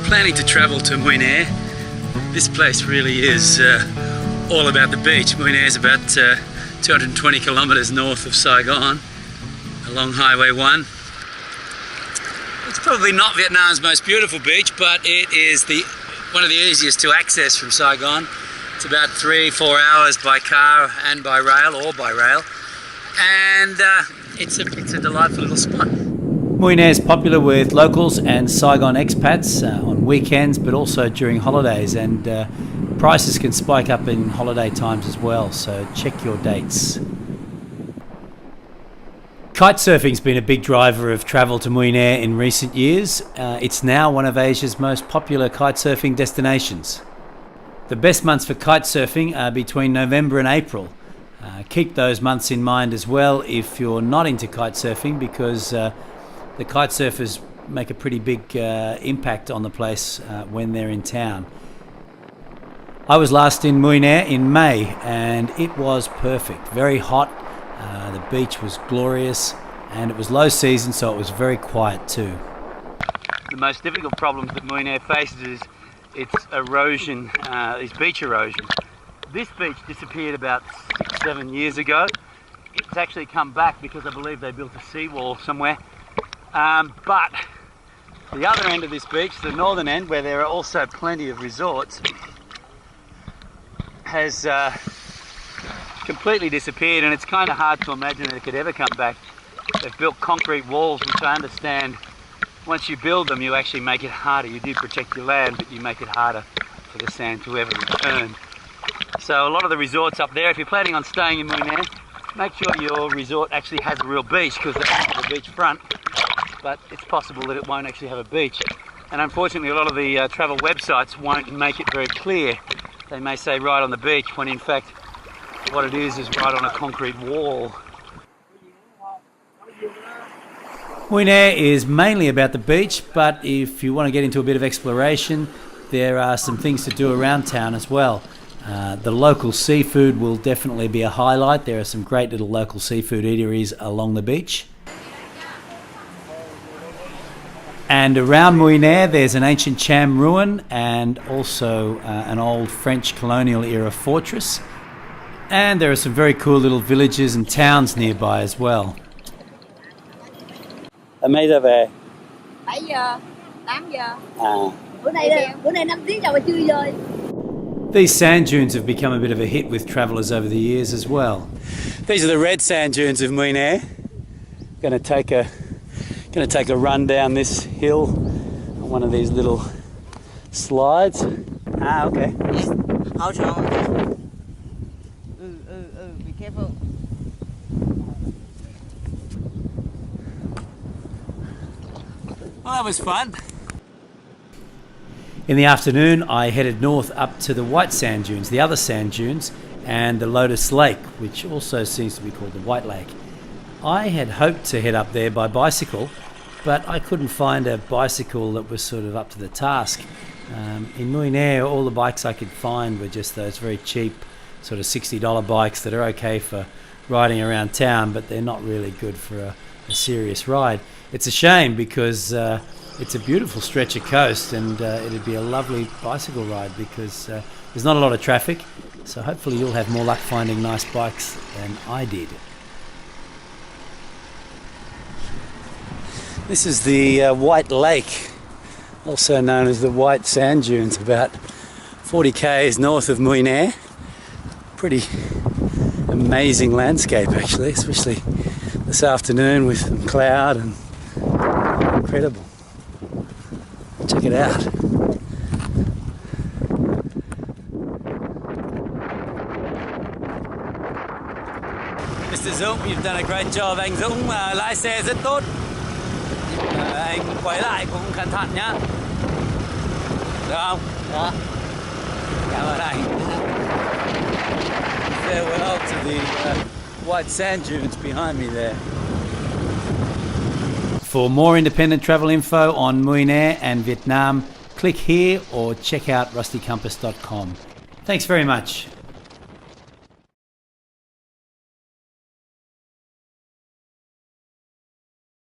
planning to travel to Mũi Ne, this place really is all about the beach. Mũi Ne is about 220 kilometers north of Saigon, along Highway 1. It's probably not Vietnam's most beautiful beach, but it is one of the easiest to access from Saigon. It's about 3-4 hours by car and by rail, or by rail, and it's a delightful little spot. Mũi Ne is popular with locals and Saigon expats on weekends, but also during holidays, and prices can spike up in holiday times as well, so check your dates. Kitesurfing's been a big driver of travel to Mũi Ne in recent years. It's now one of Asia's most popular kitesurfing destinations. The best months for kitesurfing are between November and April. Keep those months in mind as well if you're not into kitesurfing, because the kitesurfers make a pretty big impact on the place when they're in town. I was last in Mũi Ne in May and it was perfect. Very hot, the beach was glorious, and it was low season, so it was very quiet too. The most difficult problems that Mũi Ne faces is its erosion, is beach erosion. This beach disappeared about 6-7 years ago. It's actually come back because I believe they built a seawall somewhere. But the other end of this beach, the northern end, where there are also plenty of resorts, has completely disappeared, and it's kind of hard to imagine that it could ever come back. They've built concrete walls, which I understand, once you build them, you actually make it harder. You do protect your land, but you make it harder for the sand to ever return. So a lot of the resorts up there, if you're planning on staying in Mũi Ne, make sure your resort actually has a real beach, because that's the beach front. But it's possible that it won't actually have a beach. And unfortunately, a lot of the travel websites won't make it very clear. They may say right on the beach, when in fact what it is right on a concrete wall. Mũi Ne is mainly about the beach, but if you want to get into a bit of exploration, there are some things to do around town as well. The local seafood will definitely be a highlight. There are some great little local seafood eateries along the beach. And around Mũi Ne there's an ancient Cham ruin and also an old French colonial era fortress. And there are some very cool little villages and towns nearby as well. Mấy giờ về? 7 giờ, 8 giờ. Bữa nay 5 tiếng rồi mà chưa chơi. These sand dunes have become a bit of a hit with travellers over the years as well. These are the red sand dunes of Mũi Ne. Going to take a run down this hill on one of these little slides. Okay. How strong? Be careful. Well, that was fun. In the afternoon, I headed north up to the white sand dunes, the other sand dunes, and the Lotus Lake, which also seems to be called the White Lake. I had hoped to head up there by bicycle, but I couldn't find a bicycle that was sort of up to the task. In Mũi Ne, all the bikes I could find were just those very cheap sort of $60 bikes that are okay for riding around town, but they're not really good for a serious ride. It's a shame, because it's a beautiful stretch of coast, and it'd be a lovely bicycle ride, because there's not a lot of traffic, so hopefully you'll have more luck finding nice bikes than I did. This is the White Lake, also known as the White Sand Dunes, about 40 k's north of Mũi Ne. Pretty amazing landscape actually, especially this afternoon with some cloud, and incredible. Check it out. Mr. Dũng, you've done a great job. Anh Dũng lái xe rất tốt. Anh quay lại cũng cẩn thận nhá. Được không? Dạ. Cảm ơn anh. Farewell to the white sand dunes behind me there. For more independent travel info on Mũi Ne and Vietnam, click here or check out rustycompass.com. Thanks very much.